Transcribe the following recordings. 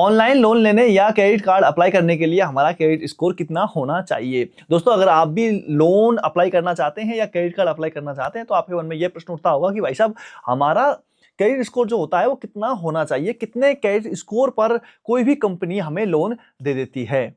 Online loan लेने या credit card apply करने के लिए हमारा क्रेडिट स्कोर कितना होना चाहिए। दोस्तों, अगर आप भी लोन अप्लाई करना चाहते हैं या क्रेडिट कार्ड अप्लाई करना चाहते हैं तो आपके मन में यह प्रश्न उठता होगा कि भाई साहब, हमारा क्रेडिट स्कोर जो होता है वो कितना होना चाहिए, कितने क्रेडिट स्कोर पर कोई भी कंपनी हमें लोन दे देती है।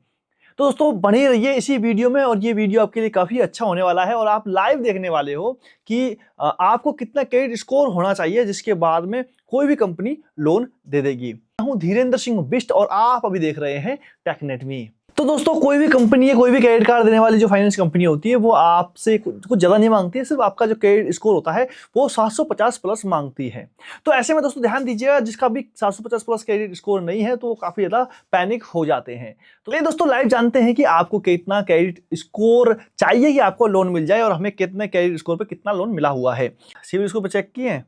तो दोस्तों, बने रहिए इसी वीडियो में और ये वीडियो आपके लिए काफ़ी अच्छा होने वाला है और आप लाइव देखने वाले हो कि आपको कितना क्रेडिट स्कोर होना चाहिए जिसके बाद में कोई भी कंपनी लोन दे देगी। मैं हूं धीरेन्द्र सिंह बिष्ट और आप अभी देख रहे हैं टेकनेट मी। तो दोस्तों, कोई भी कंपनी है, कोई भी क्रेडिट कार्ड देने वाली जो फाइनेंस कंपनी होती है वो आपसे कुछ ज़्यादा नहीं मांगती है, सिर्फ आपका जो क्रेडिट स्कोर होता है वो 750 प्लस मांगती है। तो ऐसे में दोस्तों ध्यान दीजिएगा, जिसका भी 750 प्लस क्रेडिट स्कोर नहीं है तो वो काफ़ी ज़्यादा पैनिक हो जाते हैं। तो ये दोस्तों लाइव जानते हैं कि आपको कितना क्रेडिट स्कोर चाहिए कि आपको लोन मिल जाए और हमें कितने क्रेडिट स्कोर पर कितना लोन मिला हुआ है। सिविल स्कोर पर चेक किए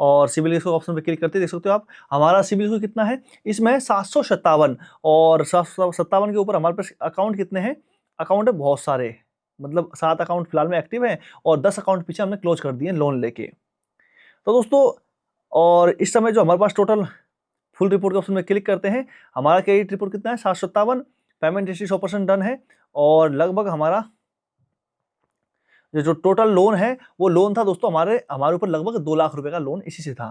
और सिविल स्कोर ऑप्शन पे क्लिक करते देख सकते हो आप हमारा सिविल स्कोर कितना है। इसमें 757 और 757 के ऊपर हमारे पास अकाउंट कितने हैं, अकाउंट है बहुत सारे, मतलब 7 अकाउंट फिलहाल में एक्टिव हैं और 10 अकाउंट पीछे हमने क्लोज कर दिए लोन लेके। तो दोस्तों, और इस समय जो हमारे पास टोटल फुल रिपोर्ट के ऑप्शन में क्लिक करते हैं, हमारा क्रेडिट रिपोर्ट कितना है 757, पेमेंट हिस्ट्री 100% डन है और लगभग हमारा जो टोटल लोन है वो लोन था दोस्तों हमारे ऊपर लगभग 2 लाख रुपए का लोन इसी से था,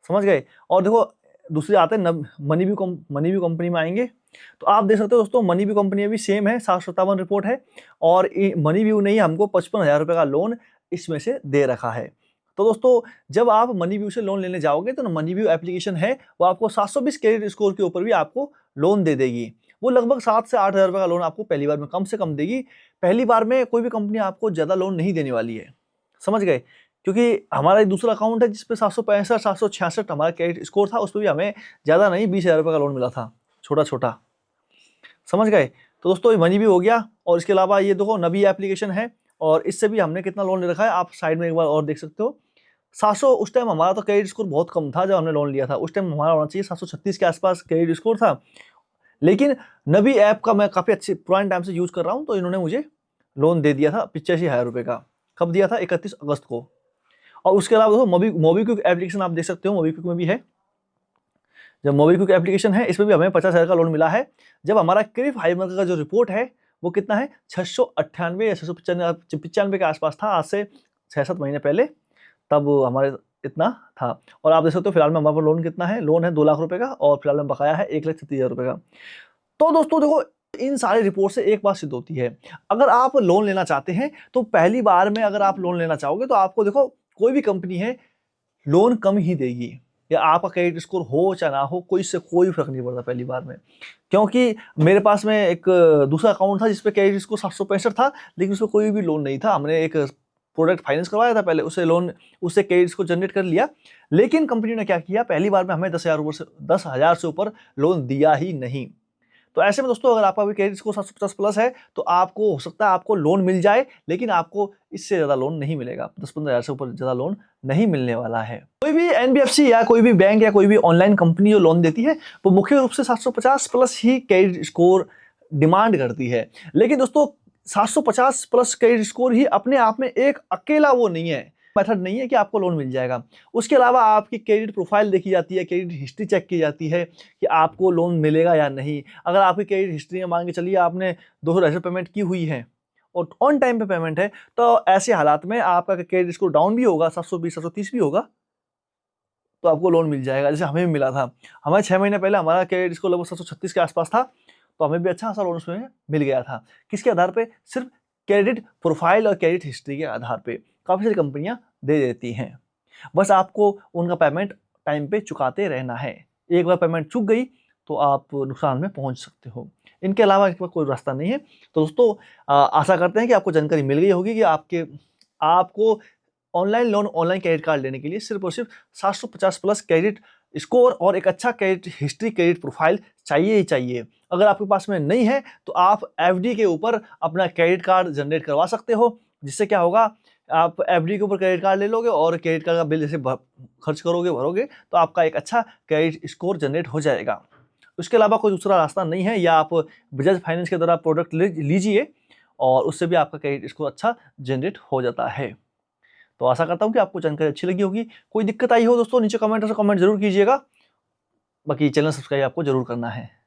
समझ गए। और देखो दूसरे आते हैं मनी व्यू कंपनी में आएंगे तो आप देख सकते हो दोस्तों, मनी व्यू कंपनी भी सेम है, 757 रिपोर्ट है और मनी व्यू ने ही हमको 55,000 रुपए का लोन इसमें से दे रखा है। तो दोस्तों, जब आप मनी व्यू से लोन लेने जाओगे तो मनी व्यू एप्लीकेशन है वो आपको 720 क्रेडिट स्कोर के ऊपर भी आपको लोन दे देगी। वो लगभग 7 से 8 हज़ार रुपए का लोन आपको पहली बार में कम से कम देगी। पहली बार में कोई भी कंपनी आपको ज़्यादा लोन नहीं देने वाली है, समझ गए। क्योंकि हमारा एक दूसरा अकाउंट है जिसपे 765 766 हमारा क्रेडिट स्कोर था, उस पर भी हमें ज़्यादा नहीं 20,000 रुपये का लोन मिला था, छोटा छोटा, समझ गए। तो दोस्तों, ये मनी भी हो गया और इसके अलावा ये देखो नबी एप्लीकेशन है और इससे भी हमने कितना लोन ले रखा है आप साइड में एक बार और देख सकते हो। 700 उस टाइम हमारा तो क्रेडिट स्कोर बहुत कम था जब हमने लोन लिया था, उस टाइम हमारा होना चाहिए 736 के आसपास क्रेडिट स्कोर था। लेकिन नबी ऐप का मैं काफ़ी अच्छे पुराने टाइम से यूज़ कर रहा हूँ तो इन्होंने मुझे लोन दे दिया था 85,000 रुपये का। कब दिया था? 31 अगस्त को। और उसके अलावा दोस्तों मोबीक्विक एप्लीकेशन आप देख सकते हो, मोबीक्विक में भी है। जब मोबीक्विक एप्लीकेशन है इसमें भी हमें 50,000 का लोन मिला है। जब हमारा क्रिफ हाइमर का जो रिपोर्ट है वो कितना है 698 या 695 के आसपास था, आज से 6-7 महीने पहले, तब हमारे इतना था। और आप देख सकते हो फिलहाल में हमारे पास लोन कितना है, लोन है 2 लाख रुपए का और फिलहाल में बकाया है 1,36,000 रुपए का। तो दोस्तों देखो, इन सारे रिपोर्ट से एक बात सिद्ध होती है, अगर आप लोन लेना चाहते हैं तो पहली बार में अगर आप लोन लेना चाहोगे तो आपको देखो कोई भी कंपनी है लोन कम ही देगी, या आपका क्रेडिट स्कोर हो चाहे ना हो, कोई इससे कोई फर्क नहीं पड़ता पहली बार में। क्योंकि मेरे पास में एक दूसरा अकाउंट था जिसपे क्रेडिट स्कोर 765 था, लेकिन उसमें कोई भी लोन नहीं था। हमने एक प्रोडक्ट फाइनेंस करवाया था पहले, उससे क्रेडिट स्कोर जनरेट कर लिया, लेकिन कंपनी ने क्या किया, पहली बार में हमें 10,000 से ऊपर लोन दिया ही नहीं। तो ऐसे में दोस्तों, अगर आपका भी क्रेडिट स्कोर 750 प्लस है तो आपको हो सकता है आपको लोन मिल जाए, लेकिन आपको इससे ज़्यादा लोन नहीं मिलेगा, 10-15 हज़ार से ऊपर ज़्यादा लोन नहीं मिलने वाला है। कोई भी एनबीएफसी या कोई भी बैंक या कोई भी ऑनलाइन कंपनी जो लोन देती है वो मुख्य रूप से 750 प्लस ही क्रेडिट स्कोर डिमांड करती है। लेकिन दोस्तों, 750 प्लस क्रेडिट स्कोर ही अपने आप में एक अकेला वो नहीं है, मेथड नहीं है कि आपको लोन मिल जाएगा। उसके अलावा आपकी क्रेडिट प्रोफाइल देखी जाती है, क्रेडिट हिस्ट्री चेक की जाती है कि आपको लोन मिलेगा या नहीं। अगर आपकी क्रेडिट हिस्ट्री में मान के चलिए आपने 200 पेमेंट की हुई है और ऑन टाइम पे पेमेंट है, तो ऐसे हालात में आपका क्रेडिट स्कोर डाउन भी होगा, 720 730 भी होगा, तो आपको लोन मिल जाएगा। जैसे हमें भी मिला था, हमें 6 महीने पहले हमारा क्रेडिट स्कोर लगभग 736 के आसपास था, तो हमें भी अच्छा खासा लोन उसमें मिल गया था। किसके आधार पे? सिर्फ क्रेडिट प्रोफाइल और क्रेडिट हिस्ट्री के आधार पे काफ़ी सारी कंपनियां दे देती हैं। बस आपको उनका पेमेंट टाइम पे चुकाते रहना है। एक बार पेमेंट चुक गई तो आप नुकसान में पहुंच सकते हो। इनके अलावा इसका कोई रास्ता नहीं है। तो दोस्तों, आशा करते हैं कि आपको जानकारी मिल गई होगी कि आपको online loan, online credit card लेने के लिए सिर्फ और सिर्फ 750 प्लस क्रेडिट स्कोर और एक अच्छा क्रेडिट हिस्ट्री, क्रेडिट प्रोफाइल चाहिए ही चाहिए। अगर आपके पास में नहीं है तो आप एफडी के ऊपर अपना क्रेडिट कार्ड जनरेट करवा सकते हो, जिससे क्या होगा, आप एफडी के ऊपर क्रेडिट कार्ड ले लोगे और क्रेडिट कार्ड का बिल जैसे खर्च भरोगे तो आपका एक अच्छा क्रेडिट स्कोर जनरेट हो जाएगा। उसके अलावा कोई दूसरा रास्ता नहीं है, या आप बजाज फाइनेंस के द्वारा प्रोडक्ट लीजिए और उससे भी आपका क्रेडिट स्कोर अच्छा जनरेट हो जाता है। तो आशा करता हूँ कि आपको जानकारी अच्छी लगी होगी। कोई दिक्कत आई हो दोस्तों, नीचे कमेंट जरूर कीजिएगा। बाकी चैनल सब्सक्राइब आपको जरूर करना है।